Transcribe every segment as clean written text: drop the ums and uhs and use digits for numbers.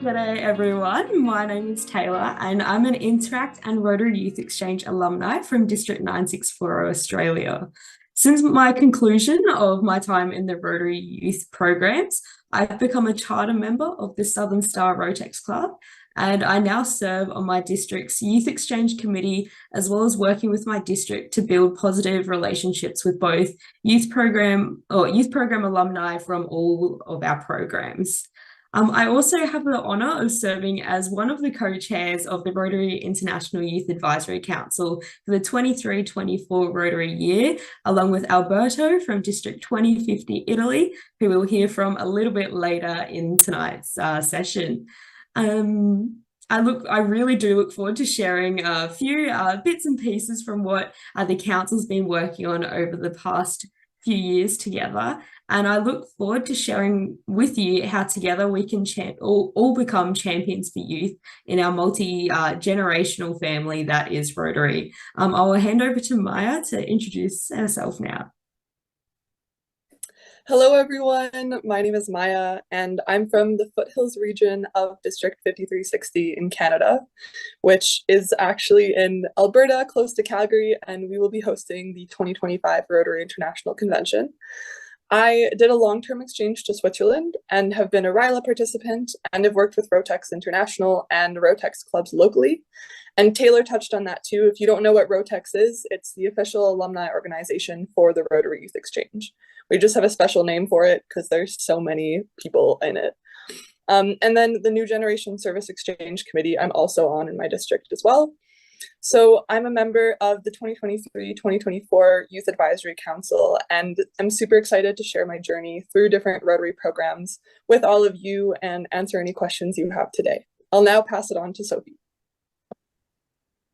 G'day everyone, my name is Taylor and I'm an Interact and Rotary Youth Exchange alumni from District 964 Australia. Since my conclusion of my time in the Rotary Youth programs, I've become a charter member of the Southern Star Rotex Club, and I now serve on my district's Youth Exchange Committee, as well as working with my district to build positive relationships with both youth program alumni from all of our programs. I also have the honour of serving as one of the co-chairs of the Rotary International Youth Advisory Council for the 23-24 Rotary year, along with Alberto from District 2050 Italy, who we'll hear from a little bit later in tonight's session. I really do look forward to sharing a few bits and pieces from what the council's been working on over the past few years together. And I look forward to sharing with you how together we can all become champions for youth in our multi-generational family that is Rotary. I'll hand over to Maya to introduce herself now. Hello everyone, my name is Maya and I'm from the foothills region of District 5360 in Canada, which is actually in Alberta, close to Calgary, and we will be hosting the 2025 Rotary International Convention. I did a long-term exchange to Switzerland and have been a RYLA participant and have worked with Rotex International and Rotex clubs locally. And Taylor touched on that too. If you don't know what Rotex is, it's the official alumni organization for the Rotary Youth Exchange. We just have a special name for it because there's so many people in it. And then the New Generation Service Exchange Committee, I'm also on in my district as well. So I'm a member of the 2023-2024 Youth Advisory Council, and I'm super excited to share my journey through different Rotary programs with all of you and answer any questions you have today. I'll now pass it on to Sophie.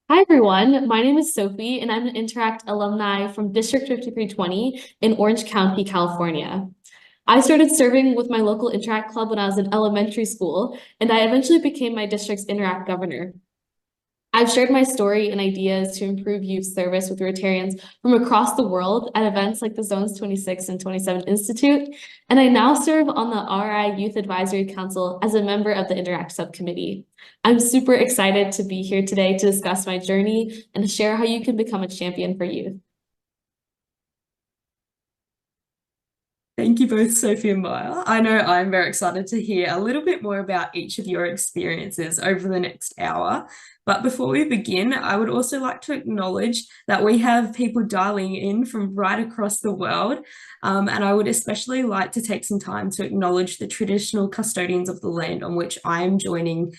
Hi everyone, my name is Sophie and I'm an Interact alumni from District 5320 in Orange County, California. I started serving with my local Interact club when I was in elementary school, and I eventually became my district's Interact governor. I've shared my story and ideas to improve youth service with Rotarians from across the world at events like the Zones 26 and 27 Institute, and I now serve on the RI Youth Advisory Council as a member of the Interact subcommittee. I'm super excited to be here today to discuss my journey and share how you can become a champion for youth. Thank you both, Sophie and Maya. I know I'm very excited to hear a little bit more about each of your experiences over the next hour. But before we begin, I would also like to acknowledge that we have people dialing in from right across the world. And I would especially like to take some time to acknowledge the traditional custodians of the land on which I am joining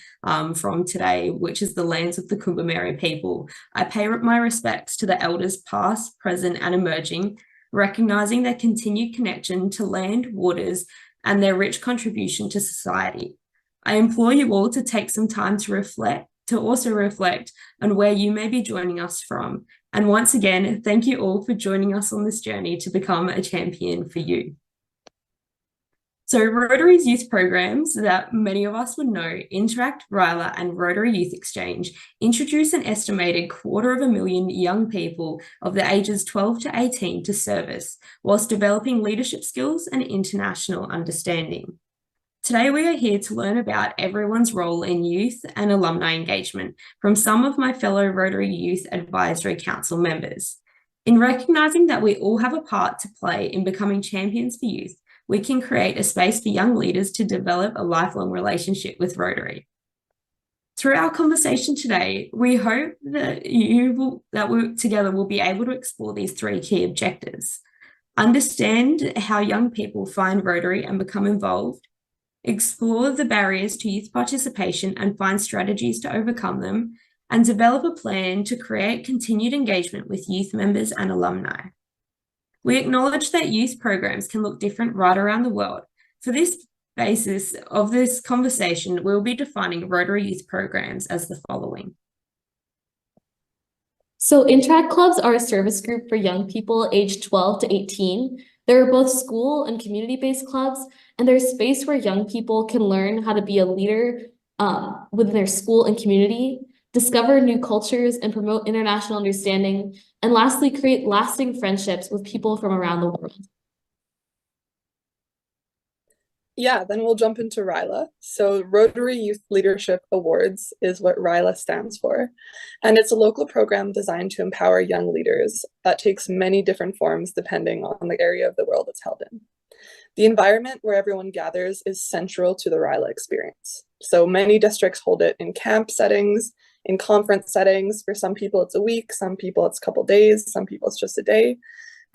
from today, which is the lands of the Kumbameri people. I pay my respects to the elders past, present, and emerging, recognizing their continued connection to land, waters, and their rich contribution to society. I implore you all to take some time to also reflect on where you may be joining us from. And once again, thank you all for joining us on this journey to become a champion for you. So Rotary's youth programs that many of us would know, Interact, RYLA and Rotary Youth Exchange, introduce an estimated 250,000 young people of the ages 12 to 18 to service, whilst developing leadership skills and international understanding. Today we are here to learn about everyone's role in youth and alumni engagement from some of my fellow Rotary Youth Advisory Council members. In recognising that we all have a part to play in becoming champions for youth, we can create a space for young leaders to develop a lifelong relationship with Rotary. Through our conversation today, we hope that we together will be able to explore these three key objectives. Understand how young people find Rotary and become involved, explore the barriers to youth participation and find strategies to overcome them, and develop a plan to create continued engagement with youth members and alumni. We acknowledge that youth programs can look different right around the world. For this basis of this conversation, we'll be defining Rotary youth programs as the following. So Interact clubs are a service group for young people aged 12 to 18. They're both school and community-based clubs, and they're a space where young people can learn how to be a leader within their school and community, discover new cultures and promote international understanding, and lastly, create lasting friendships with people from around the world. Yeah, then we'll jump into RYLA. So, Rotary Youth Leadership Awards is what RYLA stands for. And it's a local program designed to empower young leaders that takes many different forms depending on the area of the world it's held in. The environment where everyone gathers is central to the RYLA experience. So, many districts hold it in camp settings, in conference settings. For some people, it's a week, some people, it's a couple days, some people, it's just a day.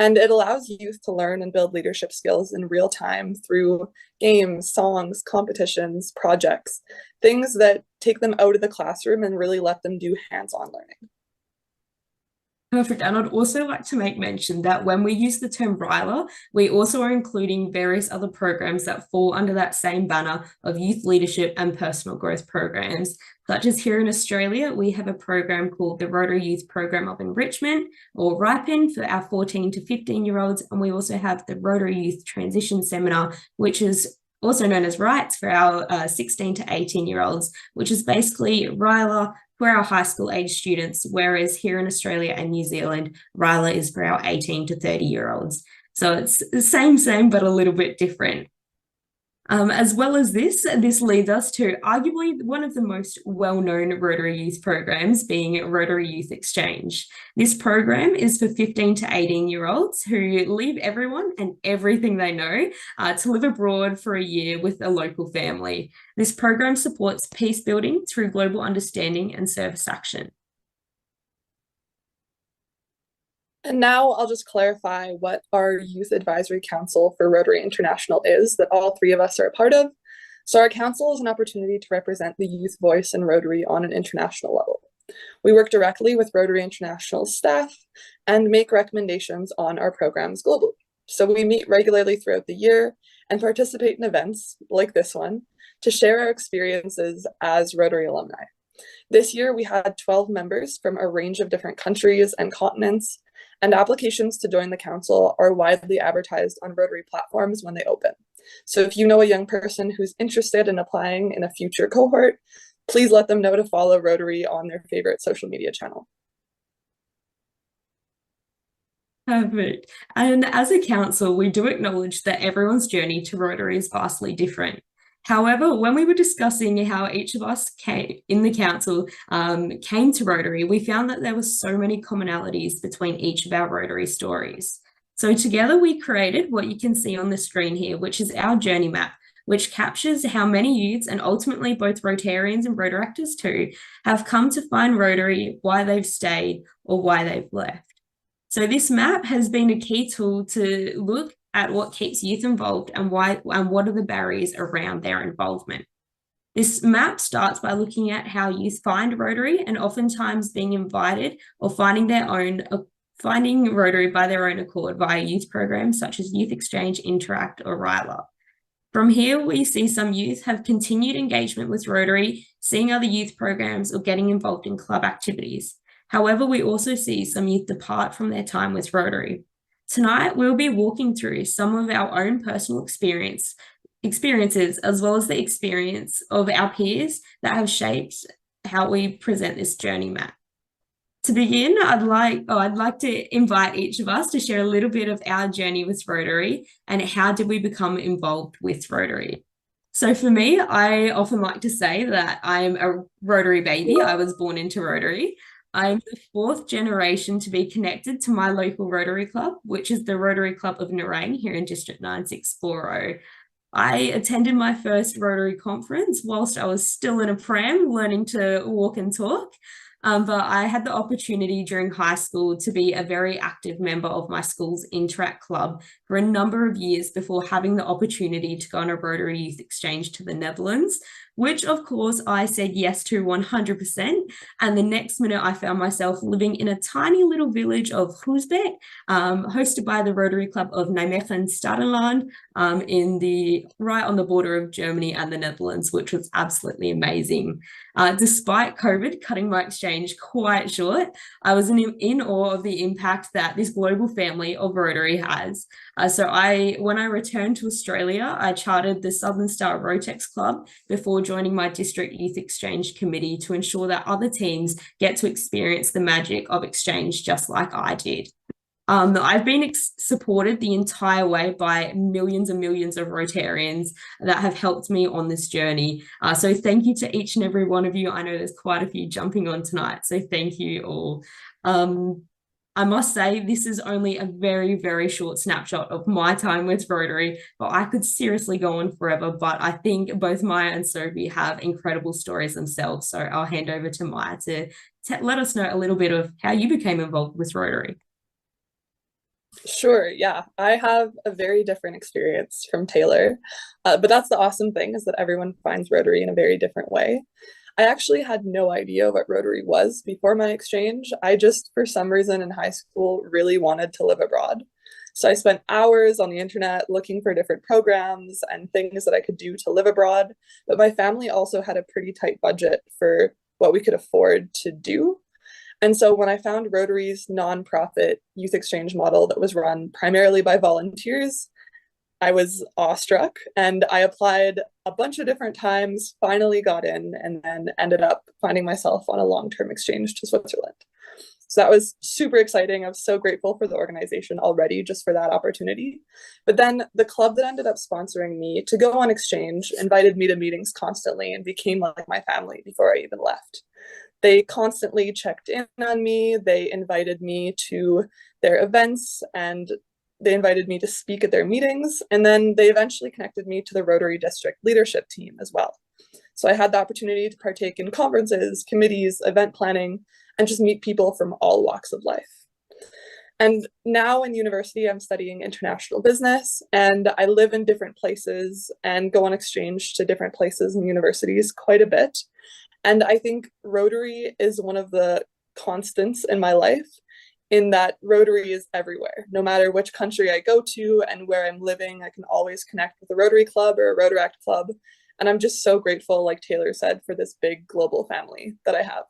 And it allows youth to learn and build leadership skills in real time through games, songs, competitions, projects, things that take them out of the classroom and really let them do hands-on learning. Perfect. And I'd also like to make mention that when we use the term RYLA, we also are including various other programs that fall under that same banner of youth leadership and personal growth programs, such as here in Australia, we have a program called the Rotary Youth Program of Enrichment, or RIPEN, for our 14 to 15-year-olds. And we also have the Rotary Youth Transition Seminar, which is also known as RITES, for our 16 to 18-year-olds, which is basically RYLA for our high school age students, whereas here in Australia and New Zealand, RYLA is for our 18 to 30-year-olds. So it's the same, but a little bit different. As well as this leads us to arguably one of the most well-known Rotary Youth programs, being Rotary Youth Exchange. This program is for 15 to 18-year-olds who leave everyone and everything they know to live abroad for a year with a local family. This program supports peace building through global understanding and service action. And now I'll just clarify what our Youth Advisory Council for Rotary International is, that all three of us are a part of. So our council is an opportunity to represent the youth voice in Rotary on an international level. We work directly with Rotary International staff and make recommendations on our programs globally. So we meet regularly throughout the year and participate in events like this one to share our experiences as Rotary alumni. This year we had 12 members from a range of different countries and continents, and applications to join the council are widely advertised on Rotary platforms when they open. So if you know a young person who's interested in applying in a future cohort, please let them know to follow Rotary on their favorite social media channel. Perfect. And as a council, we do acknowledge that everyone's journey to Rotary is vastly different. However, when we were discussing how each of us in the council came to Rotary, we found that there were so many commonalities between each of our Rotary stories. So together we created what you can see on the screen here, which is our journey map, which captures how many youths, and ultimately both Rotarians and Rotaractors too, have come to find Rotary, why they've stayed or why they've left. So this map has been a key tool to look at what keeps youth involved and what are the barriers around their involvement. This map starts by looking at how youth find Rotary, and oftentimes being invited or finding Rotary by their own accord via youth programs such as Youth Exchange, Interact, or RYLA. From here, we see some youth have continued engagement with Rotary, seeing other youth programs or getting involved in club activities. However, we also see some youth depart from their time with Rotary. Tonight, we'll be walking through some of our own personal experiences, as well as the experience of our peers that have shaped how we present this journey map. To begin, I'd like to invite each of us to share a little bit of our journey with Rotary and how did we become involved with Rotary. So for me, I often like to say that I'm a Rotary baby. I was born into Rotary. I'm the fourth generation to be connected to my local Rotary Club, which is the Rotary Club of Nerang here in District 9640. I attended my first Rotary conference whilst I was still in a pram learning to walk and talk. But I had the opportunity during high school to be a very active member of my school's Interact Club for a number of years before having the opportunity to go on a Rotary Youth Exchange to the Netherlands, which of course I said yes to 100%. And the next minute I found myself living in a tiny little village of Groesbeek, hosted by the Rotary Club of Nijmegen-Stadland, right on the border of Germany and the Netherlands, which was absolutely amazing. Despite COVID cutting my exchange quite short, I was in awe of the impact that this global family of Rotary has. So when I returned to Australia, I chartered the Southern Star Rotex Club before joining my District Youth Exchange Committee to ensure that other teams get to experience the magic of exchange just like I did. I've been supported the entire way by millions and millions of Rotarians that have helped me on this journey. So thank you to each and every one of you. I know there's quite a few jumping on tonight, so thank you all. I must say this is only a very, very short snapshot of my time with Rotary, but I could seriously go on forever. But I think both Maya and Sophie have incredible stories themselves. So I'll hand over to Maya to let us know a little bit of how you became involved with Rotary. Sure, yeah. I have a very different experience from Taylor, but that's the awesome thing, is that everyone finds Rotary in a very different way. I actually had no idea what Rotary was before my exchange. I just, for some reason in high school, really wanted to live abroad. So I spent hours on the internet looking for different programs and things that I could do to live abroad. But my family also had a pretty tight budget for what we could afford to do. And so when I found Rotary's nonprofit youth exchange model that was run primarily by volunteers, I was awestruck, and I applied a bunch of different times, finally got in, and then ended up finding myself on a long-term exchange to Switzerland. So that was super exciting. I was so grateful for the organization already just for that opportunity. But then the club that ended up sponsoring me to go on exchange invited me to meetings constantly and became like my family before I even left. They constantly checked in on me. They invited me to their events, and they invited me to speak at their meetings. And then they eventually connected me to the Rotary District leadership team as well. So I had the opportunity to partake in conferences, committees, event planning, and just meet people from all walks of life. And now in university, I'm studying international business, and I live in different places and go on exchange to different places and universities quite a bit. And I think Rotary is one of the constants in my life, in that Rotary is everywhere. No matter which country I go to and where I'm living, I can always connect with a Rotary club or a Rotaract club. And I'm just so grateful, like Taylor said, for this big global family that I have.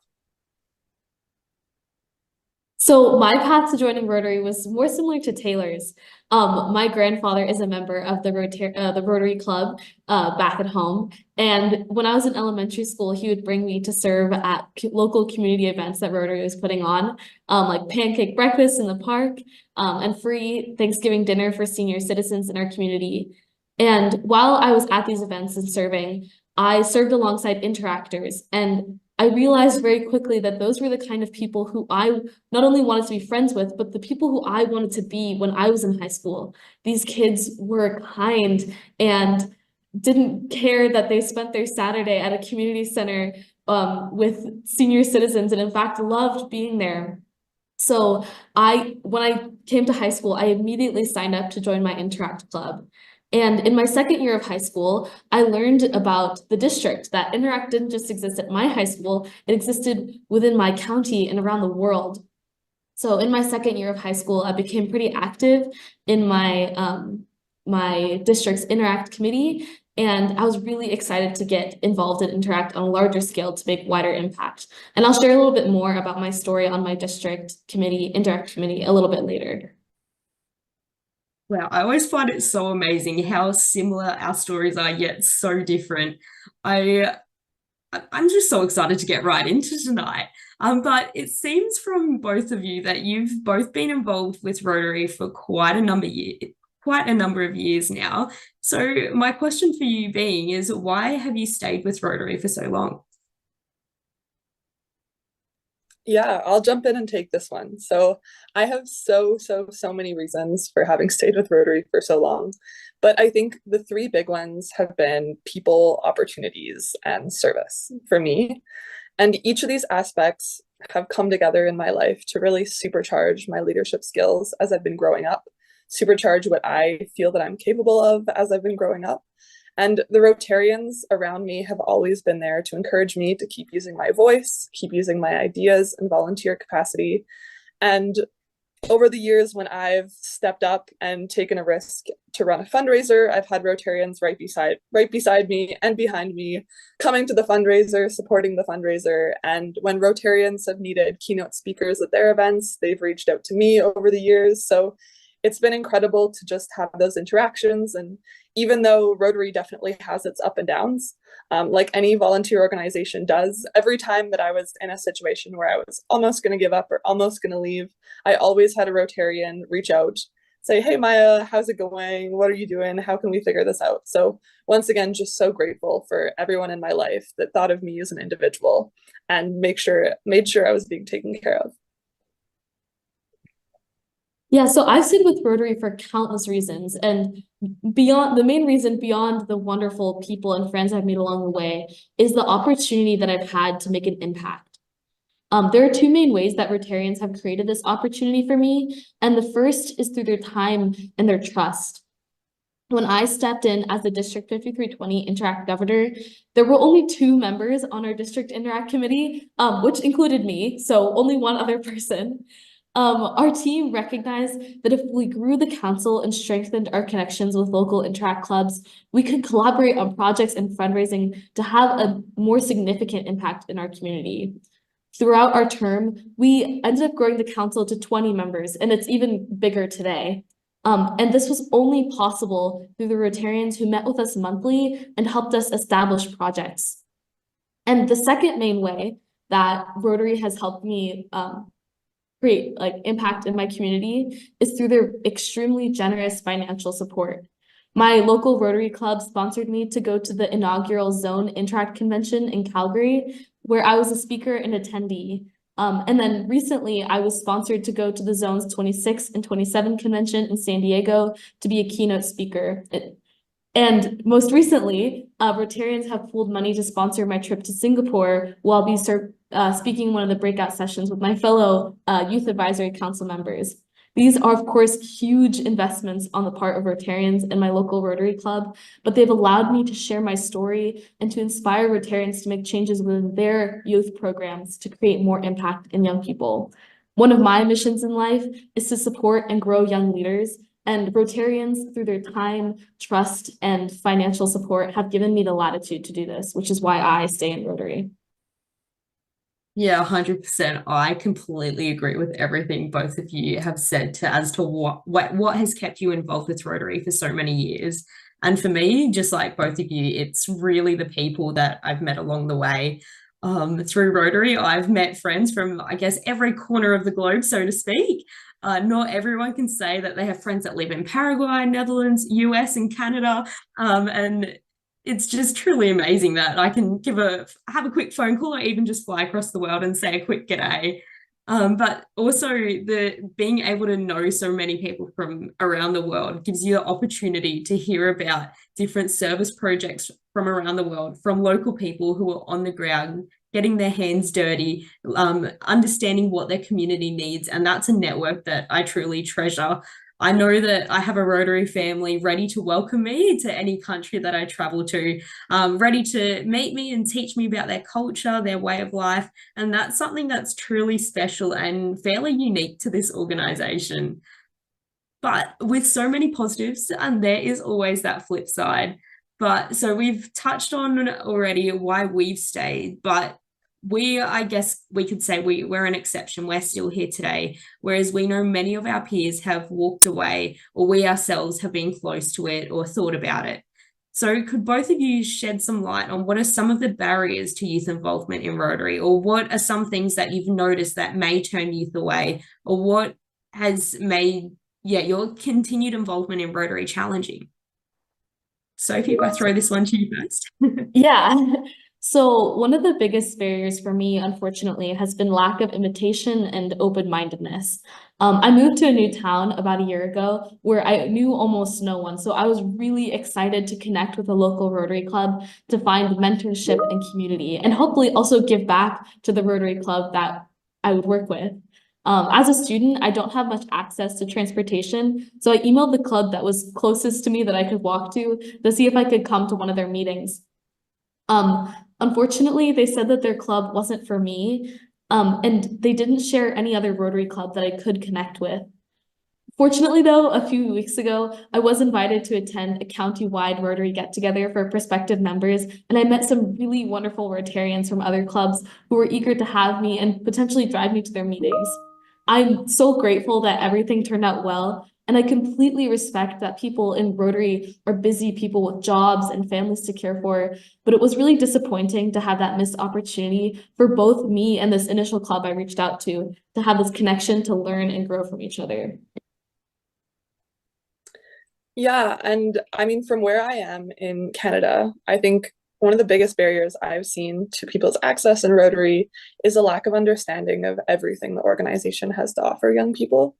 So my path to joining Rotary was more similar to Taylor's. My grandfather is a member of the Rotary Club back at home. And when I was in elementary school, he would bring me to serve at local community events that Rotary was putting on, like pancake breakfast in the park, and free Thanksgiving dinner for senior citizens in our community. And while I was at these events and serving, I served alongside interactors, and I realized very quickly that those were the kind of people who I not only wanted to be friends with, but the people who I wanted to be when I was in high school. These kids were kind and didn't care that they spent their Saturday at a community center with senior citizens, and in fact loved being there. So when I came to high school, I immediately signed up to join my Interact club. And in my second year of high school, I learned about the district, that Interact didn't just exist at my high school, it existed within my county and around the world. So in my second year of high school, I became pretty active in my district's Interact committee, and I was really excited to get involved in Interact on a larger scale to make wider impact. And I'll share a little bit more about my story on my district committee, Interact committee, a little bit later. Wow, I always find it so amazing how similar our stories are, yet so different. I'm just so excited to get right into tonight. But it seems from both of you that you've both been involved with Rotary for quite a number of years now. So my question for you being is, why have you stayed with Rotary for so long? Yeah, I'll jump in and take this one. So I have so many reasons for having stayed with Rotary for so long. But I think the three big ones have been people, opportunities, and service for me. And each of these aspects have come together in my life to really supercharge my leadership skills as I've been growing up, supercharge what I feel that I'm capable of as I've been growing up. And the Rotarians around me have always been there to encourage me to keep using my voice, keep using my ideas and volunteer capacity. And over the years, when I've stepped up and taken a risk to run a fundraiser, I've had Rotarians right beside me and behind me, coming to the fundraiser, supporting the fundraiser. And when Rotarians have needed keynote speakers at their events, they've reached out to me over the years. So it's been incredible to just have those interactions. And even though Rotary definitely has its up and downs, like any volunteer organization does, every time that I was in a situation where I was almost going to give up or almost going to leave, I always had a Rotarian reach out, say, hey, Maya, how's it going? What are you doing? How can we figure this out? So once again, just so grateful for everyone in my life that thought of me as an individual and made sure I was being taken care of. Yeah, so I've stayed with Rotary for countless reasons, and the main reason beyond the wonderful people and friends I've made along the way is the opportunity that I've had to make an impact. There are two main ways that Rotarians have created this opportunity for me, and the first is through their time and their trust. When I stepped in as the District 5320 Interact Governor, there were only 2 members on our District Interact Committee, which included me, so only one other person. Our team recognized that if we grew the council and strengthened our connections with local Interact clubs, we could collaborate on projects and fundraising to have a more significant impact in our community. Throughout our term, we ended up growing the council to 20 members, and it's even bigger today. And this was only possible through the Rotarians who met with us monthly and helped us establish projects. And the second main way that Rotary has helped me create impact in my community is through their extremely generous financial support. My local Rotary Club sponsored me to go to the inaugural Zone Interact Convention in Calgary, where I was a speaker and attendee. And then recently I was sponsored to go to the Zones 26 and 27 convention in San Diego to be a keynote speaker. And most recently, Rotarians have pooled money to sponsor my trip to Singapore, while I'll be speaking one of the breakout sessions with my fellow Youth Advisory Council members. These are, of course, huge investments on the part of Rotarians and my local Rotary Club, but they've allowed me to share my story and to inspire Rotarians to make changes within their youth programs to create more impact in young people. One of my missions in life is to support and grow young leaders, and Rotarians, through their time, trust, and financial support, have given me the latitude to do this, which is why I stay in Rotary. Yeah, 100%. I completely agree with everything both of you have said as to what has kept you involved with Rotary for so many years. And for me, just like both of you, it's really the people that I've met along the way. Through Rotary, I've met friends from, I guess, every corner of the globe, so to speak. Not everyone can say that they have friends that live in Paraguay, Netherlands, US, and Canada. And it's just truly amazing that I can have a quick phone call or even just fly across the world and say a quick g'day. But also being able to know so many people from around the world gives you the opportunity to hear about different service projects from around the world, from local people who are on the ground, getting their hands dirty, understanding what their community needs. And that's a network that I truly treasure. I know that I have a Rotary family ready to welcome me to any country that I travel to, ready to meet me and teach me about their culture, their way of life. And that's something that's truly special and fairly unique to this organization. But with so many positives, and there is always that flip side. But so we've touched on already why we've stayed, but I guess we could say we're an exception. We're still here today, whereas we know many of our peers have walked away, or we ourselves have been close to it or thought about it. So could both of you shed some light on what are some of the barriers to youth involvement in Rotary, or what are some things that you've noticed that may turn youth away, or what has made your continued involvement in Rotary challenging? Sophie, if I throw this one to you first. Yeah. So one of the biggest barriers for me, unfortunately, has been lack of invitation and open-mindedness. I moved to a new town about a year ago where I knew almost no one. So I was really excited to connect with a local Rotary Club to find mentorship and community, and hopefully also give back to the Rotary Club that I would work with. As a student, I don't have much access to transportation, so I emailed the club that was closest to me that I could walk to see if I could come to one of their meetings. Unfortunately, they said that their club wasn't for me, and they didn't share any other Rotary club that I could connect with. Fortunately, though, a few weeks ago, I was invited to attend a county-wide Rotary get-together for prospective members, and I met some really wonderful Rotarians from other clubs who were eager to have me and potentially drive me to their meetings. I'm so grateful that everything turned out well, And I completely respect that people in Rotary are busy people with jobs and families to care for, but it was really disappointing to have that missed opportunity for both me and this initial club I reached out to have this connection to learn and grow from each other. Yeah, and I mean, from where I am in Canada, I think one of the biggest barriers I've seen to people's access in Rotary is a lack of understanding of everything the organization has to offer young people.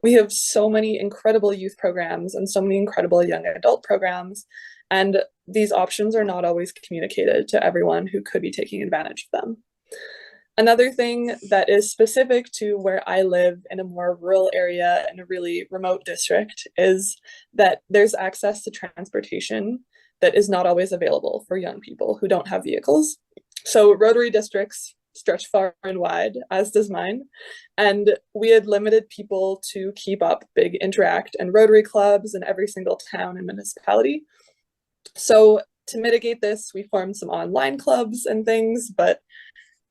We have so many incredible youth programs and so many incredible young adult programs, and these options are not always communicated to everyone who could be taking advantage of them. Another thing that is specific to where I live in a more rural area in a really remote district is that there's access to transportation that is not always available for young people who don't have vehicles. So Rotary districts stretch far and wide, as does mine, and we had limited people to keep up big Interact and Rotary clubs in every single town and municipality. So to mitigate this, we formed some online clubs and things, but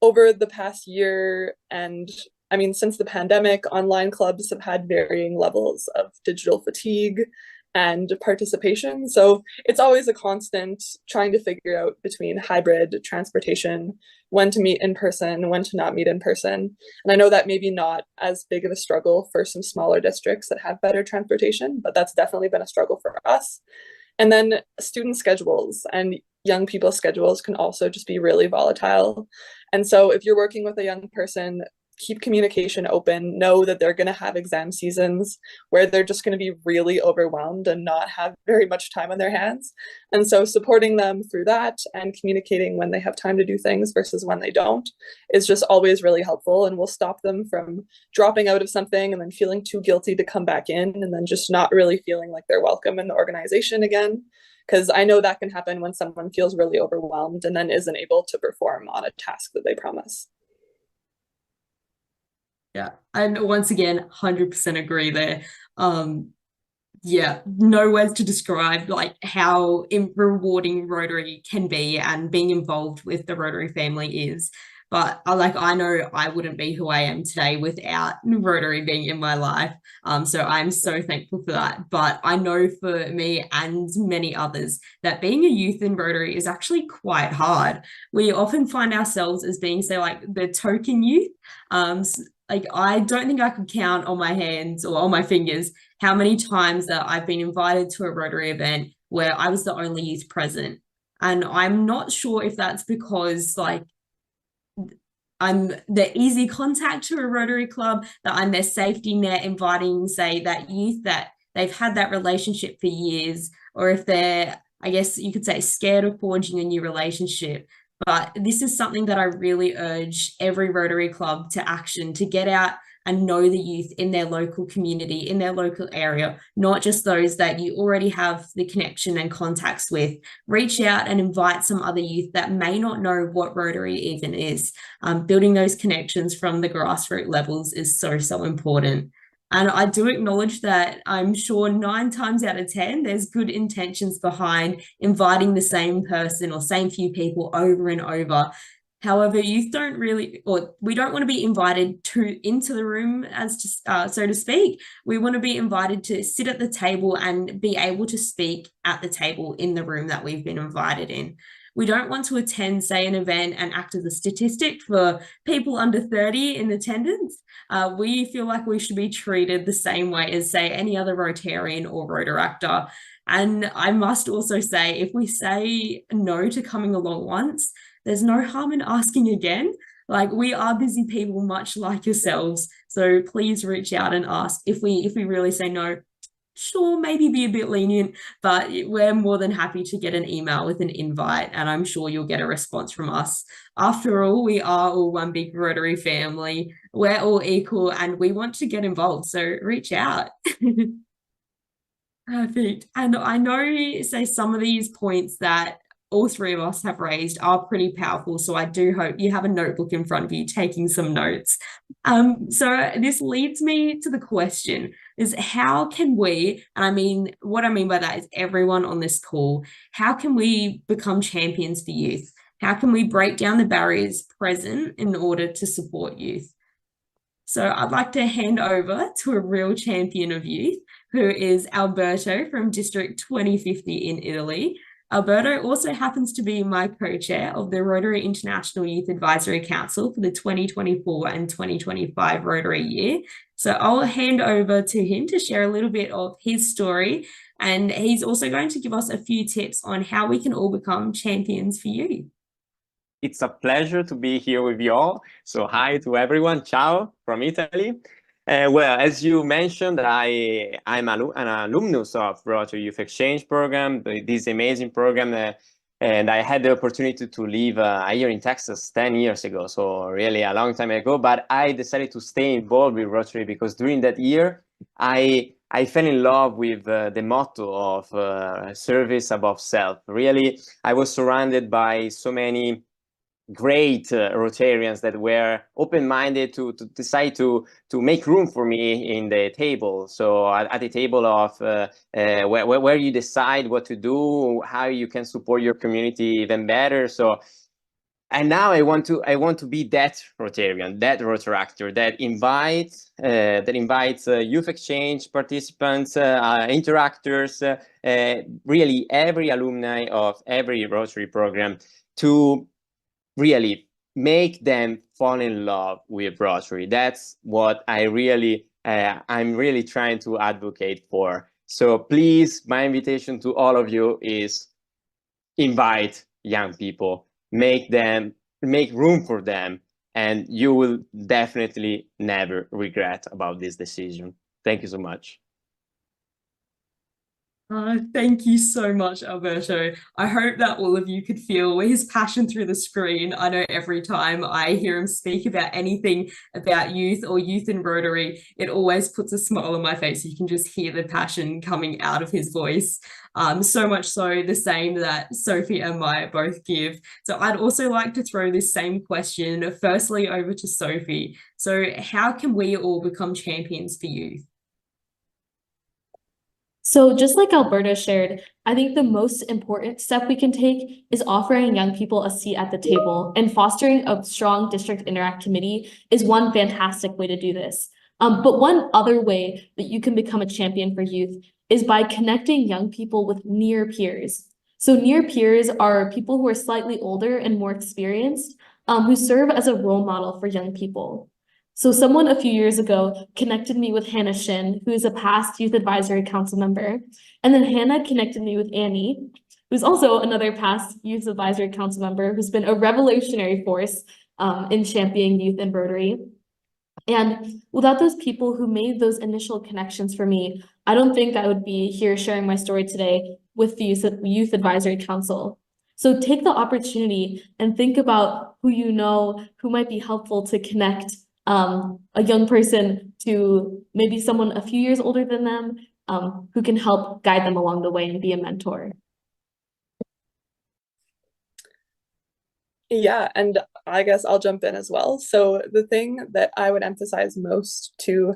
over the past year, and I mean, since the pandemic, online clubs have had varying levels of digital fatigue and participation. So it's always a constant trying to figure out between hybrid transportation, when to meet in person, when to not meet in person. And I know that maybe not as big of a struggle for some smaller districts that have better transportation, but that's definitely been a struggle for us. And then student schedules and young people's schedules can also just be really volatile. And so if you're working with a young person, keep communication open, know that they're going to have exam seasons where they're just going to be really overwhelmed and not have very much time on their hands. And so supporting them through that and communicating when they have time to do things versus when they don't is just always really helpful, and will stop them from dropping out of something and then feeling too guilty to come back in and then just not really feeling like they're welcome in the organization again. Because I know that can happen when someone feels really overwhelmed and then isn't able to perform on a task that they promise. Yeah, and once again, 100% agree there. Yeah, no words to describe like how rewarding Rotary can be and being involved with the Rotary family is. But I know I wouldn't be who I am today without Rotary being in my life. So I'm so thankful for that. But I know for me and many others that being a youth in Rotary is actually quite hard. We often find ourselves as being, say, like the token youth. Like I don't think I could count on my hands or on my fingers how many times that I've been invited to a Rotary event where I was the only youth present. And I'm not sure if that's because like I'm the easy contact to a Rotary club, that I'm their safety net, inviting, say, that youth that they've had that relationship for years, or if they're, I guess you could say, scared of forging a new relationship. But this is something that I really urge every Rotary club to action, to get out and know the youth in their local community, in their local area, not just those that you already have the connection and contacts with. Reach out and invite some other youth that may not know what Rotary even is. Building those connections from the grassroots levels is so, so important. And I do acknowledge that I'm sure 9 times out of 10, there's good intentions behind inviting the same person or same few people over and over. However, youth don't really, or we don't want to be invited into the room, as to, so to speak. We want to be invited to sit at the table and be able to speak at the table in the room that we've been invited in. We don't want to attend, say, an event and act as a statistic for people under 30 in attendance. We feel like we should be treated the same way as, say, any other Rotarian or Rotaractor. And I must also say, if we say no to coming along once, there's no harm in asking again. Like, we are busy people, much like yourselves. So please reach out and ask. If we really say no, sure, maybe be a bit lenient, but we're more than happy to get an email with an invite, and I'm sure you'll get a response from us. After all, we are all one big Rotary family. We're all equal and we want to get involved. So reach out. Perfect. And I know, say, some of these points that all 3 of us have raised are pretty powerful. So I do hope you have a notebook in front of you taking some notes. So this leads me to the question is, how can we, and I mean, what I mean by that is everyone on this call, how can we become champions for youth? How can we break down the barriers present in order to support youth? So I'd like to hand over to a real champion of youth, who is Alberto from District 2050 in Italy. Alberto also happens to be my co-chair of the Rotary International Youth Advisory Council for the 2024 and 2025 Rotary year. So I'll hand over to him to share a little bit of his story, and he's also going to give us a few tips on how we can all become champions for youth. It's a pleasure to be here with you all. So hi to everyone. Ciao from Italy. Well, as you mentioned, I'm an alumnus of Rotary Youth Exchange program, this amazing program, and I had the opportunity to live a year in Texas 10 years ago, so really a long time ago. But I decided to stay involved with Rotary because during that year, I fell in love with the motto of service above self. Really, I was surrounded by so many great Rotarians that were open-minded to decide to make room for me in the table. So at the table of where you decide what to do, how you can support your community even better. So, and now I want to be that Rotarian, that Rotaractor that invites youth exchange participants, interactors, really every alumni of every Rotary program to really make them fall in love with Rotary. That's what I'm really trying to advocate for. So please, my invitation to all of you is invite young people, make room for them, and you will definitely never regret about this decision. Thank you so much. Thank you so much, Alberto. I hope that all of you could feel his passion through the screen. I know every time I hear him speak about anything about youth or youth in Rotary, it always puts a smile on my face. You can just hear the passion coming out of his voice. So much so the same that Sophie and Maya both give. So I'd also like to throw this same question firstly over to Sophie. So how can we all become champions for youth? So just like Alberta shared, I think the most important step we can take is offering young people a seat at the table, and fostering a strong district interact committee is one fantastic way to do this. But one other way that you can become a champion for youth is by connecting young people with near peers. So near peers are people who are slightly older and more experienced, who serve as a role model for young people. So someone a few years ago connected me with Hannah Shin, who is a past Youth Advisory Council member. And then Hannah connected me with Annie, who's also another past Youth Advisory Council member, who's been a revolutionary force in championing youth in Rotary. And without those people who made those initial connections for me, I don't think I would be here sharing my story today with the Youth Advisory Council. So take the opportunity and think about who you know who might be helpful to connect a young person to maybe someone a few years older than them, who can help guide them along the way and be a mentor. Yeah, and I guess I'll jump in as well. So the thing that I would emphasize most to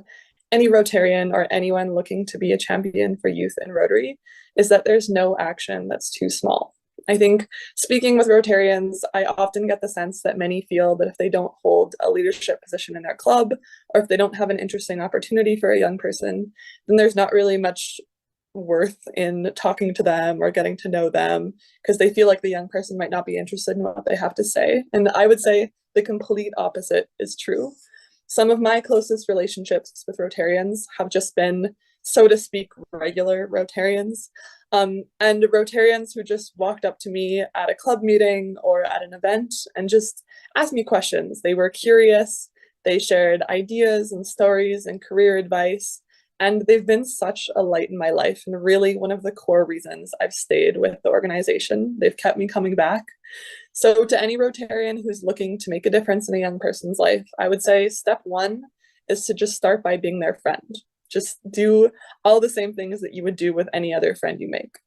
any Rotarian or anyone looking to be a champion for youth in Rotary is that there's no action that's too small. I think speaking with Rotarians, I often get the sense that many feel that if they don't hold a leadership position in their club, or if they don't have an interesting opportunity for a young person, then there's not really much worth in talking to them or getting to know them, because they feel like the young person might not be interested in what they have to say. And I would say the complete opposite is true. Some of my closest relationships with Rotarians have just been, so to speak, regular Rotarians. And Rotarians who just walked up to me at a club meeting or at an event and just asked me questions. They were curious, they shared ideas and stories and career advice, and they've been such a light in my life and really one of the core reasons I've stayed with the organization. They've kept me coming back. So to any Rotarian who's looking to make a difference in a young person's life, I would say step one is to just start by being their friend. Just do all the same things that you would do with any other friend you make.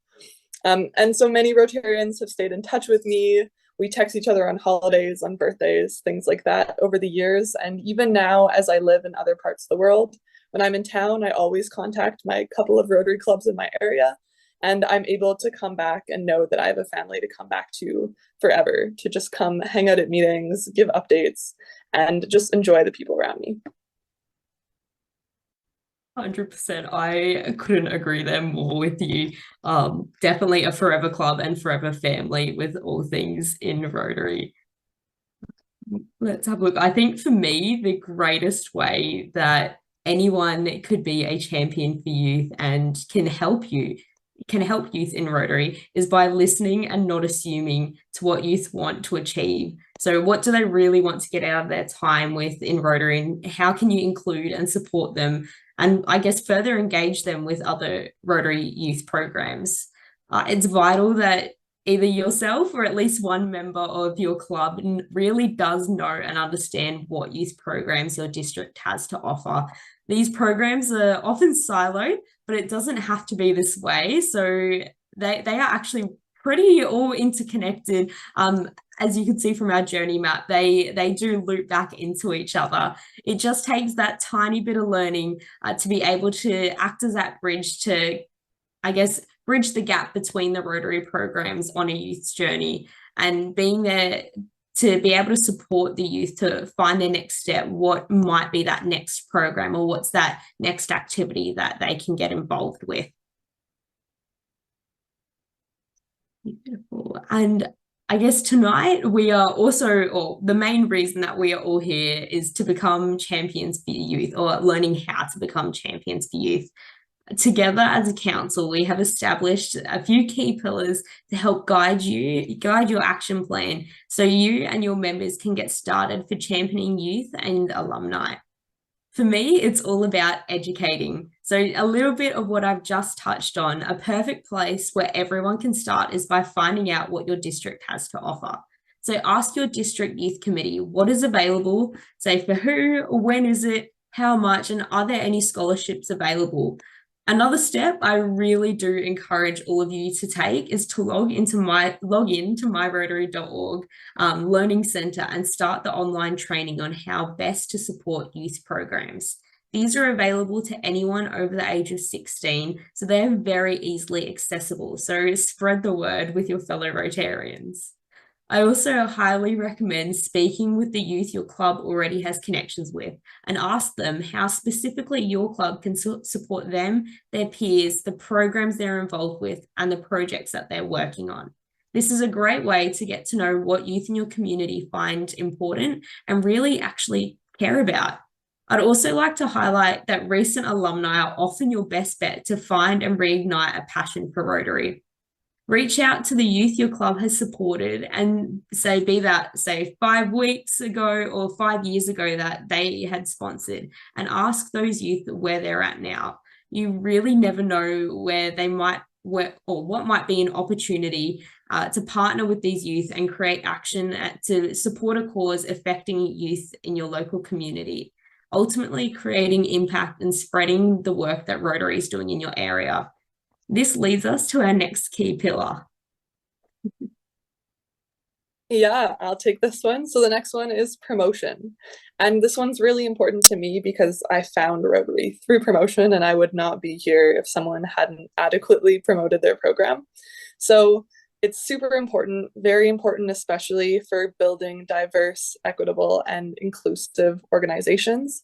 And so many Rotarians have stayed in touch with me. We text each other on holidays, on birthdays, things like that over the years. And even now, as I live in other parts of the world, when I'm in town, I always contact my couple of Rotary clubs in my area. And I'm able to come back and know that I have a family to come back to forever, to just come hang out at meetings, give updates, and just enjoy the people around me. 100%. I couldn't agree there more with you. Definitely a forever club and forever family with all things in Rotary. Let's have a look. I think for me, the greatest way that anyone could be a champion for youth and can help youth in Rotary is by listening and not assuming to what youth want to achieve. So what do they really want to get out of their time in Rotary, and how can you include and support them, and I guess further engage them with other Rotary youth programs? It's vital that either yourself or at least one member of your club really does know and understand what youth programs your district has to offer. These programs are often siloed, but it doesn't have to be this way. So they are actually pretty all interconnected. As you can see from our journey map, they do loop back into each other. It just takes that tiny bit of learning to be able to act as that bridge to, I guess, bridge the gap between the Rotary programs on a youth's journey, and being there to be able to support the youth to find their next step, what might be that next program or what's that next activity that they can get involved with. Beautiful. And I guess tonight we are also, or the main reason that we are all here is to become champions for youth, or learning how to become champions for youth. Together as a council, we have established a few key pillars to help guide your action plan so you and your members can get started for championing youth and alumni. For me, it's all about educating. So a little bit of what I've just touched on, a perfect place where everyone can start is by finding out what your district has to offer. So ask your district youth committee what is available, say for who, when is it, how much, and are there any scholarships available? Another step I really do encourage all of you to take is to log in to myrotary.org learning center and start the online training on how best to support youth programs. These are available to anyone over the age of 16, so they're very easily accessible. So spread the word with your fellow Rotarians. I also highly recommend speaking with the youth your club already has connections with, and ask them how specifically your club can support them, their peers, the programs they're involved with, and the projects that they're working on. This is a great way to get to know what youth in your community find important and really actually care about. I'd also like to highlight that recent alumni are often your best bet to find and reignite a passion for Rotary. Reach out to the youth your club has supported and be that 5 weeks ago or 5 years ago that they had sponsored, and ask those youth where they're at now. You really never know where they might or what might be an opportunity to partner with these youth and create action to support a cause affecting youth in your local community, ultimately creating impact and spreading the work that Rotary is doing in your area. This leads us to our next key pillar. Yeah, I'll take this one. So the next one is promotion. And this one's really important to me because I found Rotary through promotion, and I would not be here if someone hadn't adequately promoted their program. So it's super important, very important, especially for building diverse, equitable, and inclusive organizations.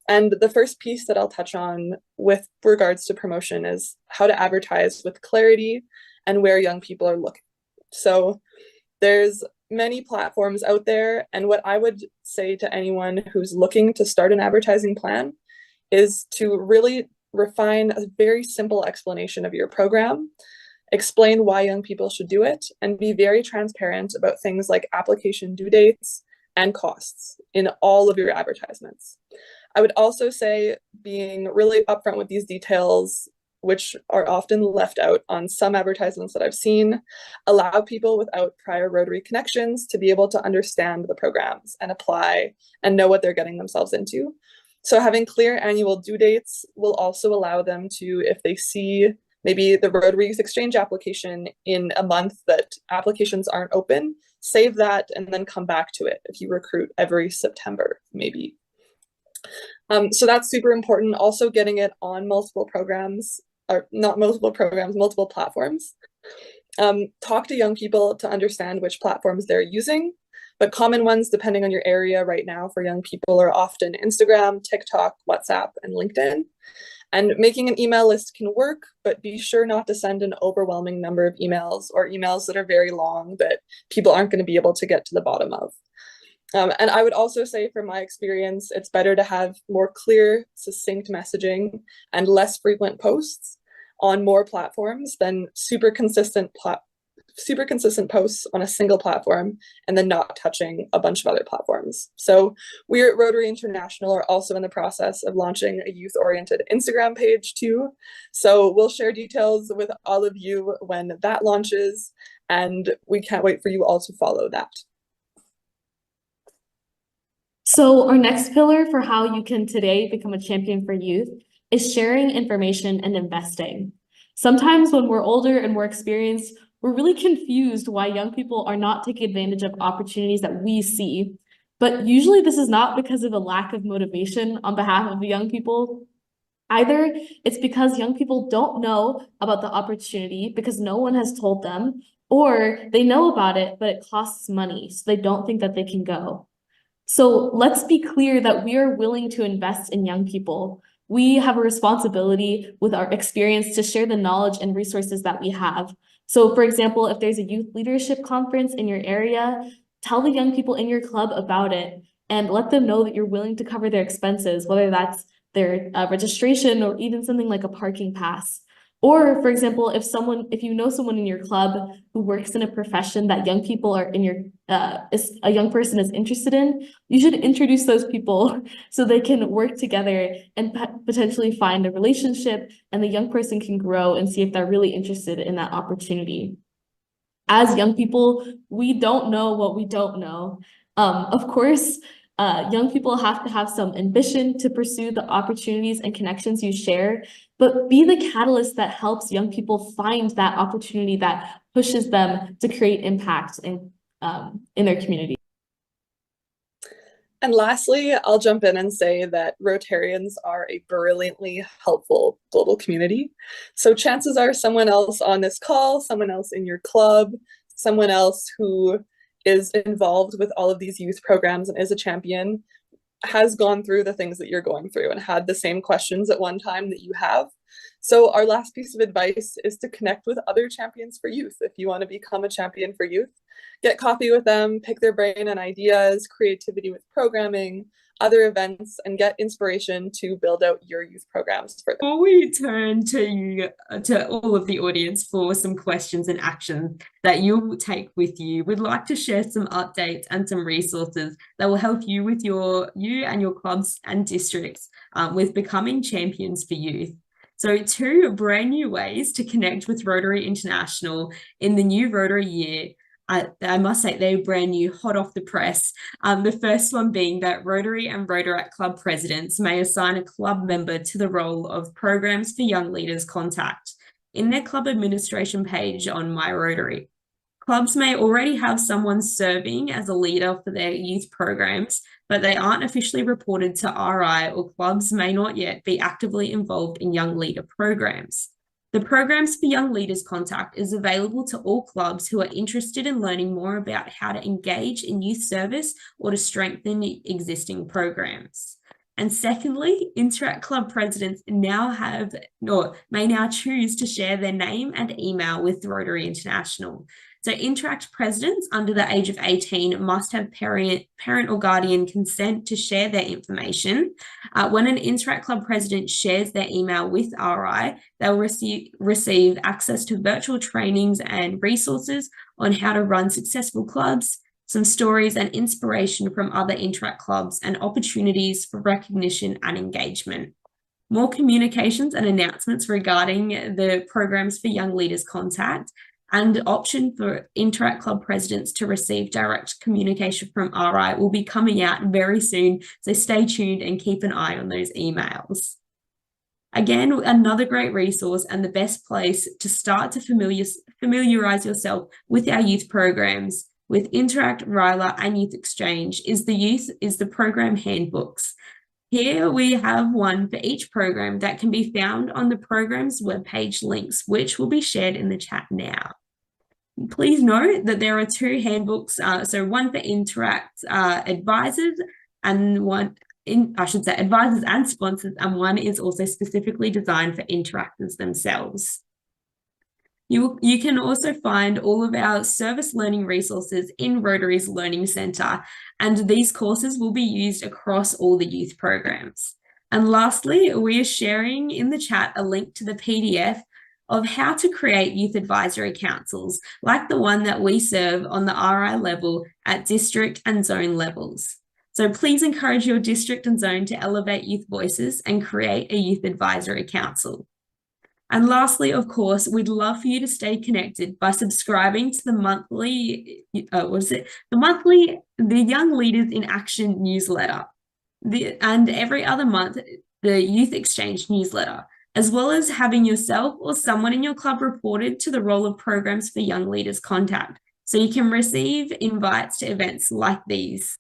And the first piece that I'll touch on with regards to promotion is how to advertise with clarity and where young people are looking. So there's many platforms out there, and what I would say to anyone who's looking to start an advertising plan is to really refine a very simple explanation of your program, explain why young people should do it, and be very transparent about things like application due dates and costs in all of your advertisements. I would also say being really upfront with these details, which are often left out on some advertisements that I've seen, allow people without prior Rotary connections to be able to understand the programs and apply and know what they're getting themselves into. So having clear annual due dates will also allow them to, if they see maybe the Rotary Youth Exchange application in a month that applications aren't open, save that and then come back to it if you recruit every September, maybe. So that's super important. Also getting it on multiple programs, or not multiple programs, multiple platforms. Talk to young people to understand which platforms they're using, but common ones depending on your area right now for young people are often Instagram, TikTok, WhatsApp, and LinkedIn. And making an email list can work, but be sure not to send an overwhelming number of emails or emails that are very long that people aren't going to be able to get to the bottom of. And I would also say from my experience, it's better to have more clear, succinct messaging and less frequent posts on more platforms than super consistent posts on a single platform and then not touching a bunch of other platforms. So we at Rotary International are also in the process of launching a youth-oriented Instagram page too. So we'll share details with all of you when that launches, and we can't wait for you all to follow that. So our next pillar for how you can today become a champion for youth is sharing information and investing. Sometimes when we're older and more experienced, we're really confused why young people are not taking advantage of opportunities that we see. But usually this is not because of a lack of motivation on behalf of the young people. Either it's because young people don't know about the opportunity because no one has told them, or they know about it, but it costs money, so they don't think that they can go. So let's be clear that we are willing to invest in young people. We have a responsibility with our experience to share the knowledge and resources that we have. So for example, if there's a youth leadership conference in your area, tell the young people in your club about it and let them know that you're willing to cover their expenses, whether that's their registration or even something like a parking pass. Or for example, if you know someone in your club who works in a profession that young people are in your a young person is interested in, you should introduce those people so they can work together and potentially find a relationship, and the young person can grow and see if they're really interested in that opportunity. As young people, we don't know what we don't know. Of course, young people have to have some ambition to pursue the opportunities and connections you share, but be the catalyst that helps young people find that opportunity that pushes them to create impact in their community. And lastly, I'll jump in and say that Rotarians are a brilliantly helpful global community. So chances are someone else on this call, someone else in your club, someone else who is involved with all of these youth programs and is a champion has gone through the things that you're going through and had the same questions at one time that you have. So our last piece of advice is to connect with other champions for youth. If you want to become a champion for youth, get coffee with them, pick their brain on ideas, creativity with programming, other events, and get inspiration to build out your youth programs for them. Before we turn to all of the audience for some questions and action that you'll take with you, we'd like to share some updates and some resources that will help you with you and your clubs and districts with becoming champions for youth. So 2 brand new ways to connect with Rotary International in the new Rotary year. I must say they're brand new, hot off the press. The first one being that Rotary and Rotaract club presidents may assign a club member to the role of Programs for Young Leaders contact in their club administration page on My Rotary. Clubs may already have someone serving as a leader for their youth programs, but they aren't officially reported to RI, or clubs may not yet be actively involved in young leader programs. The Programs for Young Leaders contact is available to all clubs who are interested in learning more about how to engage in youth service or to strengthen existing programs. And secondly, Interact Club presidents now have, or may now choose to share their name and email with Rotary International. So Interact presidents under the age of 18 must have parent or guardian consent to share their information. When an Interact Club president shares their email with RI, they'll receive access to virtual trainings and resources on how to run successful clubs, some stories and inspiration from other Interact clubs, and opportunities for recognition and engagement. More communications and announcements regarding the Programs for Young Leaders contact and option for Interact Club presidents to receive direct communication from RI will be coming out very soon, so stay tuned and keep an eye on those emails. Again, another great resource and the best place to start to familiarize yourself with our youth programs with Interact, RYLA and Youth Exchange is the program handbooks. Here we have one for each program that can be found on the program's webpage links, which will be shared in the chat now. Please note that there are 2 handbooks, so one for Interact advisors and one advisors and sponsors, and one is also specifically designed for interactors themselves. You can also find all of our service learning resources in Rotary's Learning Centre, and these courses will be used across all the youth programs. And lastly, we are sharing in the chat a link to the PDF of how to create youth advisory councils, like the one that we serve on the RI level at district and zone levels. So please encourage your district and zone to elevate youth voices and create a youth advisory council. And lastly, of course, we'd love for you to stay connected by subscribing to the monthly, the Young Leaders in Action newsletter, and every other month, the Youth Exchange newsletter, as well as having yourself or someone in your club reported to the role of programs for young leaders contact, so you can receive invites to events like these.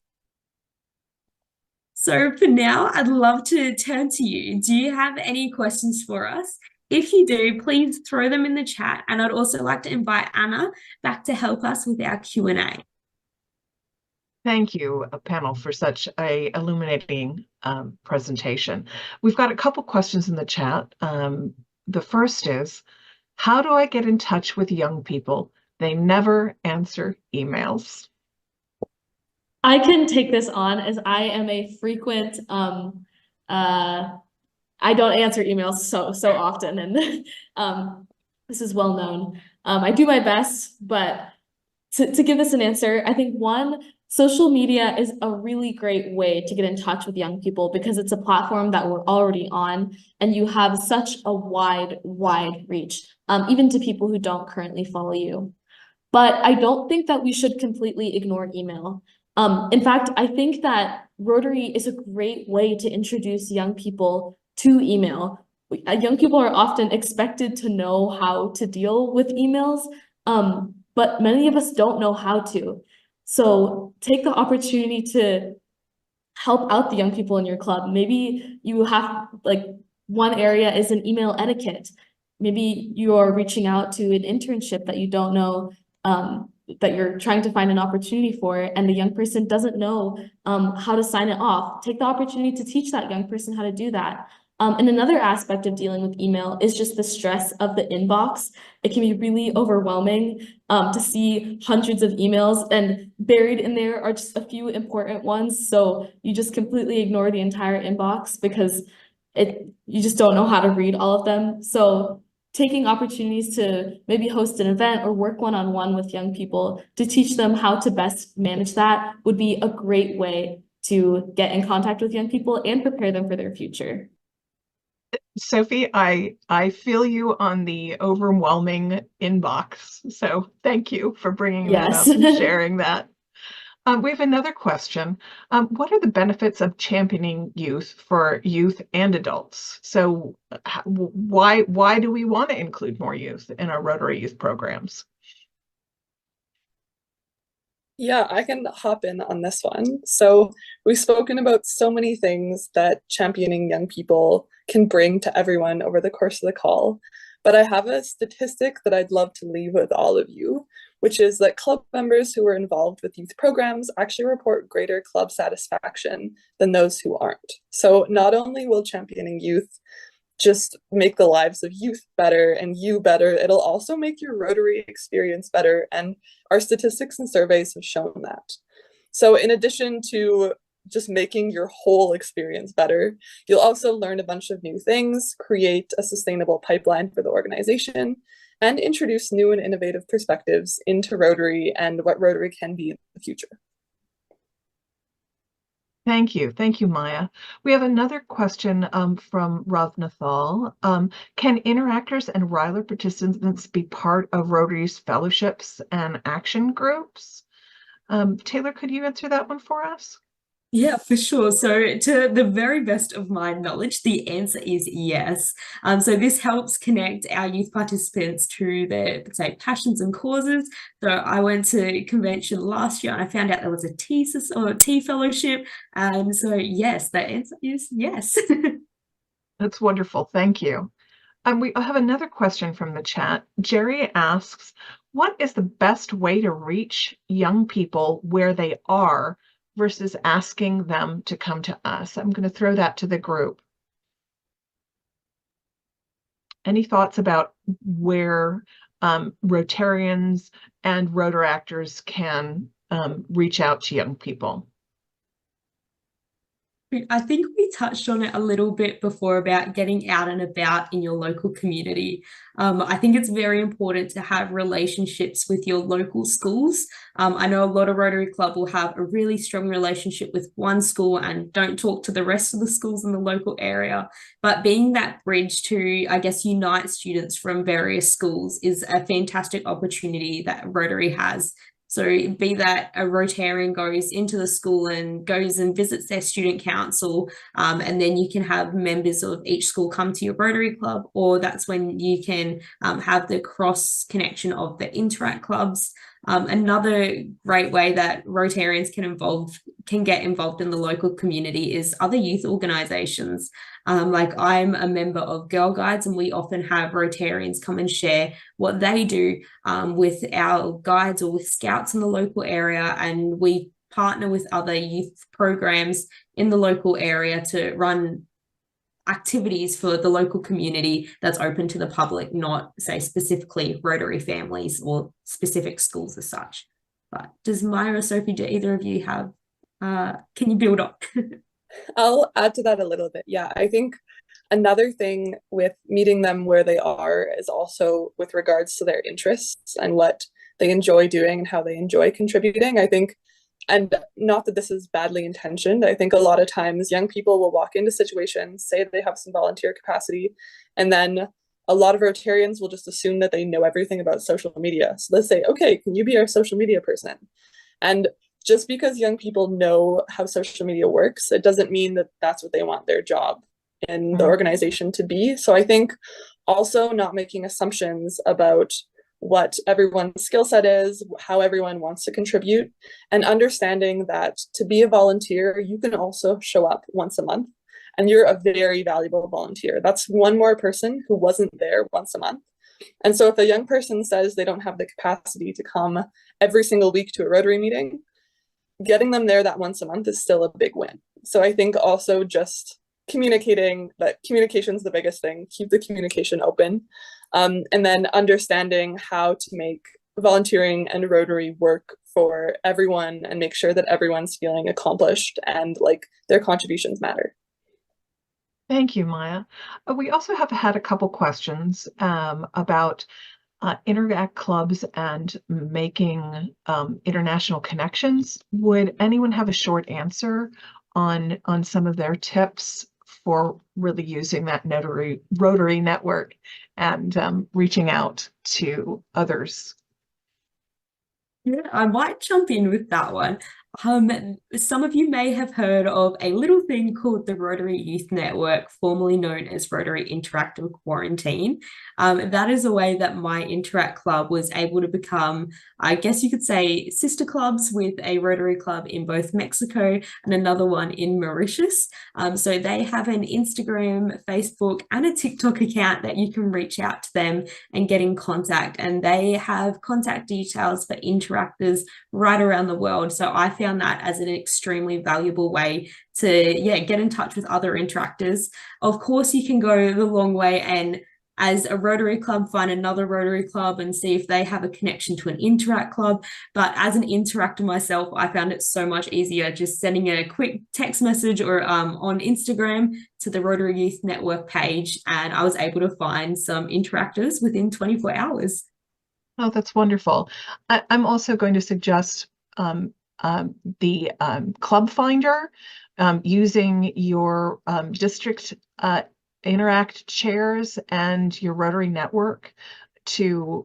So for now, I'd love to turn to you. Do you have any questions for us? If you do, please throw them in the chat, and I'd also like to invite Anna back to help us with our Q&A. Thank you, panel, for such a illuminating presentation. We've got a couple questions in the chat. The first is, how do I get in touch with young people? They never answer emails. I can take this on, as I am a frequent I don't answer emails so often, and this is well known. I do my best, but to give this an answer, I think one, social media is a really great way to get in touch with young people, because it's a platform that we're already on, and you have such a wide reach, even to people who don't currently follow you. But I don't think that we should completely ignore email. In fact, I think that Rotary is a great way to introduce young people to email. Young people are often expected to know how to deal with emails, but many of us don't know how to. So take the opportunity to help out the young people in your club. Maybe you have, like, one area is an email etiquette. Maybe you're reaching out to an internship that you don't know, that you're trying to find an opportunity for, and the young person doesn't know how to sign it off. Take the opportunity to teach that young person how to do that. And another aspect of dealing with email is just the stress of the inbox. It can be really overwhelming to see hundreds of emails, and buried in there are just a few important ones. So you just completely ignore the entire inbox because you just don't know how to read all of them. So taking opportunities to maybe host an event or work one-on-one with young people to teach them how to best manage that would be a great way to get in contact with young people and prepare them for their future. Sophie, I feel you on the overwhelming inbox. So thank you for bringing that up and sharing that. We have another question. What are the benefits of championing youth for youth and adults? So why do we want to include more youth in our Rotary youth programs? Yeah, I can hop in on this one. So we've spoken about so many things that championing young people can bring to everyone over the course of the call, but I have a statistic that I'd love to leave with all of you, which is that club members who are involved with youth programs actually report greater club satisfaction than those who aren't. So not only will championing youth just make the lives of youth better and you better, it'll also make your Rotary experience better, and our statistics and surveys have shown that. So in addition to just making your whole experience better, you'll also learn a bunch of new things, create a sustainable pipeline for the organization, and introduce new and innovative perspectives into Rotary and what Rotary can be in the future. Thank you, Maya. We have another question from Ravnathal. Can interactors and RYLA participants be part of Rotary's fellowships and action groups? Taylor, could you answer that one for us? Yeah, for sure. So to the very best of my knowledge, the answer is yes. So this helps connect our youth participants to their, say, passions and causes. So I went to convention last year and I found out there was a tea fellowship. So yes, the answer is yes. That's wonderful. Thank you. We have another question from the chat. Jerry asks, what is the best way to reach young people where they are versus asking them to come to us? I'm going to throw that to the group. Any thoughts about where Rotarians and Rotaractors can reach out to young people? I think we touched on it a little bit before about getting out and about in your local community. I think it's very important to have relationships with your local schools. I know a lot of Rotary Club will have a really strong relationship with one school and don't talk to the rest of the schools in the local area. But being that bridge to, I guess, unite students from various schools is a fantastic opportunity that Rotary has. So be that a Rotarian goes into the school and goes and visits their student council, and then you can have members of each school come to your Rotary Club, or that's when you can have the cross connection of the Interact clubs. Another great way that Rotarians can get involved in the local community is other youth organisations. Like I'm a member of Girl Guides, and we often have Rotarians come and share what they do with our guides or with scouts in the local area, and we partner with other youth programs in the local area to run activities for the local community that's open to the public, not say specifically Rotary families or specific schools as such. But does Maya or Sophie, do either of you have, can you build up? I'll add to that a little bit. Yeah, I think another thing with meeting them where they are is also with regards to their interests and what they enjoy doing and how they enjoy contributing. I think, and not that this is badly intentioned, I think a lot of times young people will walk into situations, say they have some volunteer capacity, and then a lot of Rotarians will just assume that they know everything about social media. So they'll say, okay, can you be our social media person? And just because young people know how social media works, it doesn't mean that that's what they want their job in the organization to be. So I think also not making assumptions about what everyone's skill set is, how everyone wants to contribute, and understanding that to be a volunteer, you can also show up once a month, and you're a very valuable volunteer. That's one more person who wasn't there once a month. And so if a young person says they don't have the capacity to come every single week to a Rotary meeting, getting them there that once a month is still a big win. So I think also just communicating that communication is the biggest thing, keep the communication open, and then understanding how to make volunteering and Rotary work for everyone and make sure that everyone's feeling accomplished and like their contributions matter. Thank you, Maya. We also have had a couple questions about Interact clubs and making international connections. Would anyone have a short answer on some of their tips for really using that Rotary network and reaching out to others? Yeah, I might jump in with that one. Some of you may have heard of a little thing called the Rotary Youth Network, formerly known as Rotary Interactive Quarantine. That is a way that my Interact Club was able to become, I guess you could say, sister clubs with a Rotary Club in both Mexico and another one in Mauritius. So they have an Instagram, Facebook, and a TikTok account that you can reach out to them and get in contact. And they have contact details for interactors right around the world. So I found that as an extremely valuable way to get in touch with other interactors. Of course, you can go the long way and as a Rotary Club, find another Rotary Club and see if they have a connection to an Interact Club. But as an interactor myself, I found it so much easier just sending a quick text message or on Instagram to the Rotary Youth Network page, and I was able to find some interactors within 24 hours. Oh, that's wonderful. I'm also going to suggest the Club Finder, using your district Interact chairs and your Rotary network to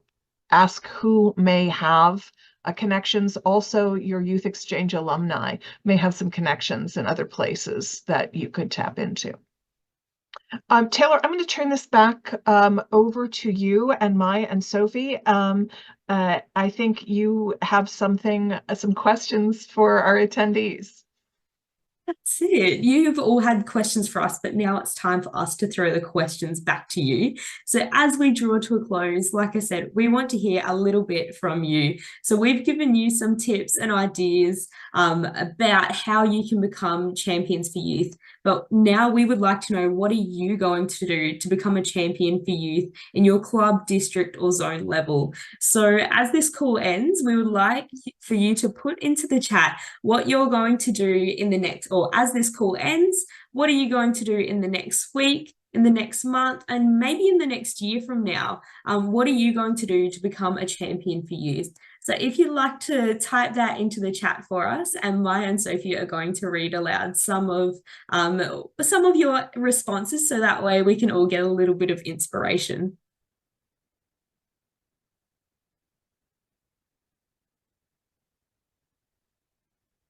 ask who may have connections. Also, your Youth Exchange alumni may have some connections in other places that you could tap into. Taylor, I'm going to turn this back over to you and Maya and Sophie. I think you have some questions for our attendees. That's it. You've all had questions for us, but now it's time for us to throw the questions back to you. So as we draw to a close, like I said, we want to hear a little bit from you. So we've given you some tips and ideas about how you can become champions for youth. But now we would like to know, what are you going to do to become a champion for youth in your club, district, or zone level? So as this call ends, we would like for you to put into the chat what you're going to do in the next, or as this call ends, what are you going to do in the next week, in the next month, and maybe in the next year from now? What are you going to do to become a champion for youth? So if you'd like to type that into the chat for us, and Maya and Sophie are going to read aloud some of your responses, so that way we can all get a little bit of inspiration.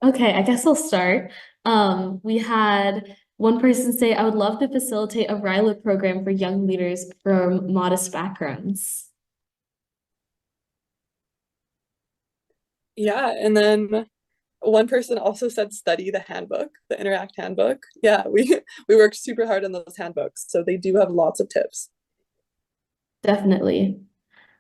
Okay, I guess I'll start. We had one person say, I would love to facilitate a RYLA program for young leaders from modest backgrounds. Yeah, and then one person also said study the handbook, the Interact handbook. Yeah, we worked super hard on those handbooks, so they do have lots of tips. Definitely.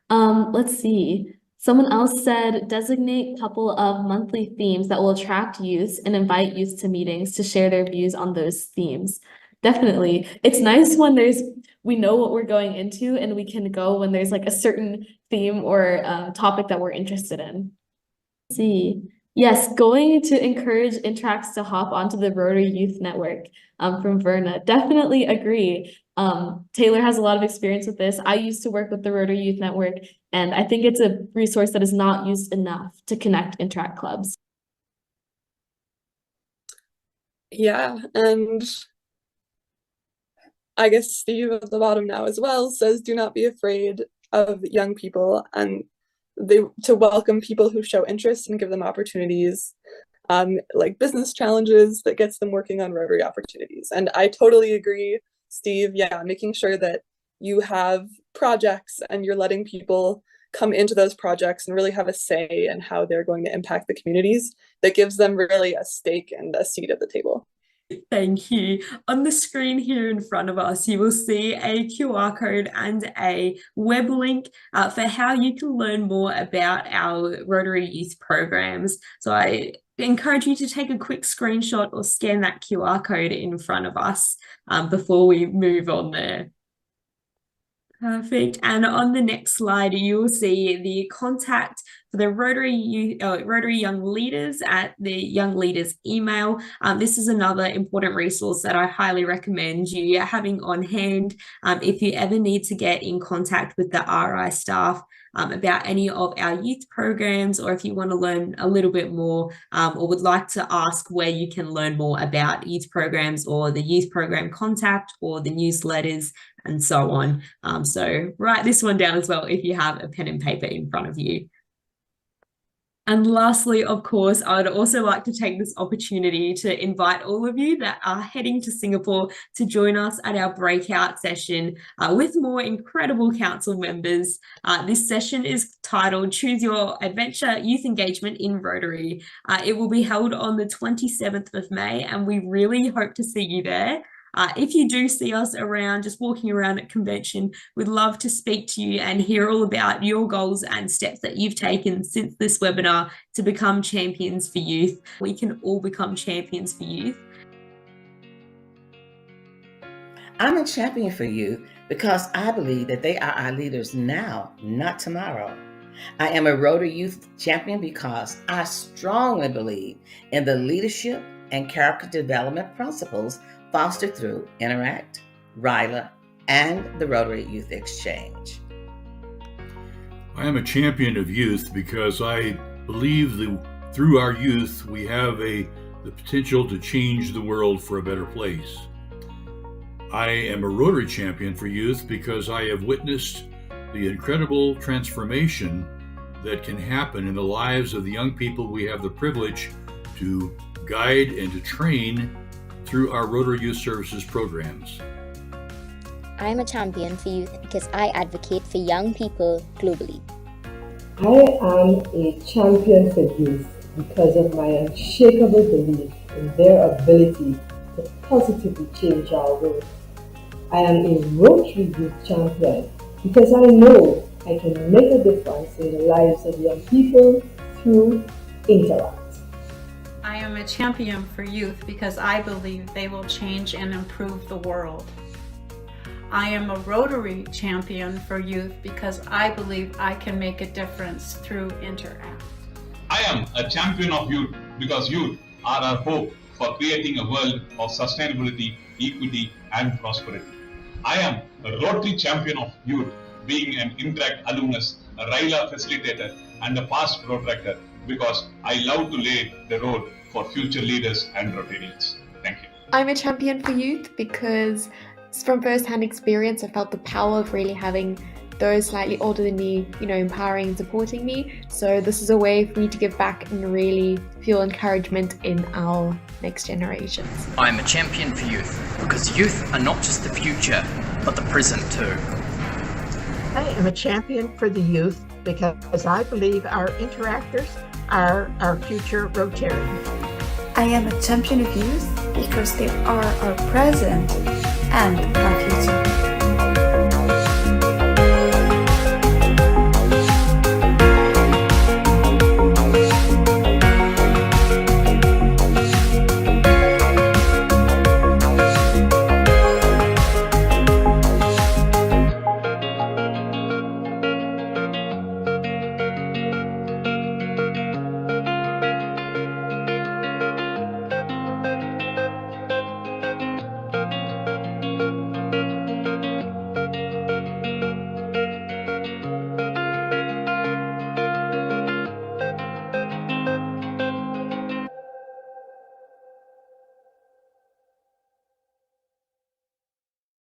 Let's see. Someone else said designate a couple of monthly themes that will attract youth and invite youth to meetings to share their views on those themes. Definitely. It's nice when we know what we're going into and we can go when there's like a certain theme or topic that we're interested in. Let's see. Yes, going to encourage Interacts to hop onto the Rotary Youth Network from Verna. Definitely agree. Taylor has a lot of experience with this. I used to work with the Rotary Youth Network, and I think it's a resource that is not used enough to connect Interact clubs. Yeah, and I guess Steve at the bottom now as well says, do not be afraid of young people, and to welcome people who show interest and give them opportunities, like business challenges that gets them working on Rotary opportunities. And I totally agree, Steve. Yeah, making sure that you have projects and you're letting people come into those projects and really have a say in how they're going to impact the communities, that gives them really a stake and a seat at the table. Thank you. On the screen here in front of us, you will see a QR code and a web link for how you can learn more about our Rotary Youth programs. So I encourage you to take a quick screenshot or scan that QR code in front of us before we move on there. Perfect. And on the next slide, you will see the contact for the Rotary Young Leaders at the Young Leaders email. This is another important resource that I highly recommend you having on hand if you ever need to get in contact with the RI staff about any of our youth programs, or if you want to learn a little bit more or would like to ask where you can learn more about youth programs or the youth program contact or the newsletters and so on. So write this one down as well if you have a pen and paper in front of you. And lastly, of course, I would also like to take this opportunity to invite all of you that are heading to Singapore to join us at our breakout session with more incredible council members. This session is titled Choose Your Adventure Youth Engagement in Rotary. It will be held on the 27th of May, and we really hope to see you there. If you do see us around, just walking around at convention, we'd love to speak to you and hear all about your goals and steps that you've taken since this webinar to become champions for youth. We can all become champions for youth. I'm a champion for youth because I believe that they are our leaders now, not tomorrow. I am a Rotary Youth champion because I strongly believe in the leadership and character development principles fostered through Interact, RYLA, and the Rotary Youth Exchange. I am a champion of youth because I believe that through our youth we have the potential to change the world for a better place. I am a Rotary champion for youth because I have witnessed the incredible transformation that can happen in the lives of the young people we have the privilege to guide and to train through our Rotary Youth Services programs. I'm a champion for youth because I advocate for young people globally. I am a champion for youth because of my unshakable belief in their ability to positively change our world. I am a Rotary Youth Champion because I know I can make a difference in the lives of young people through Interact. I am a champion for youth because I believe they will change and improve the world. I am a Rotary champion for youth because I believe I can make a difference through Interact. I am a champion of youth because youth are our hope for creating a world of sustainability, equity, and prosperity. I am a Rotary champion of youth, being an Interact alumnus, a RYLA facilitator, and a past Rotaractor because I love to lay the road for future leaders and Rotarians. Thank you. I'm a champion for youth because from first-hand experience, I felt the power of really having those slightly older than me, empowering and supporting me. So this is a way for me to give back and really feel encouragement in our next generations. I'm a champion for youth because youth are not just the future, but the present too. I am a champion for the youth because I believe our interactors are our future Rotarians. I am a champion of youth because they are our present and our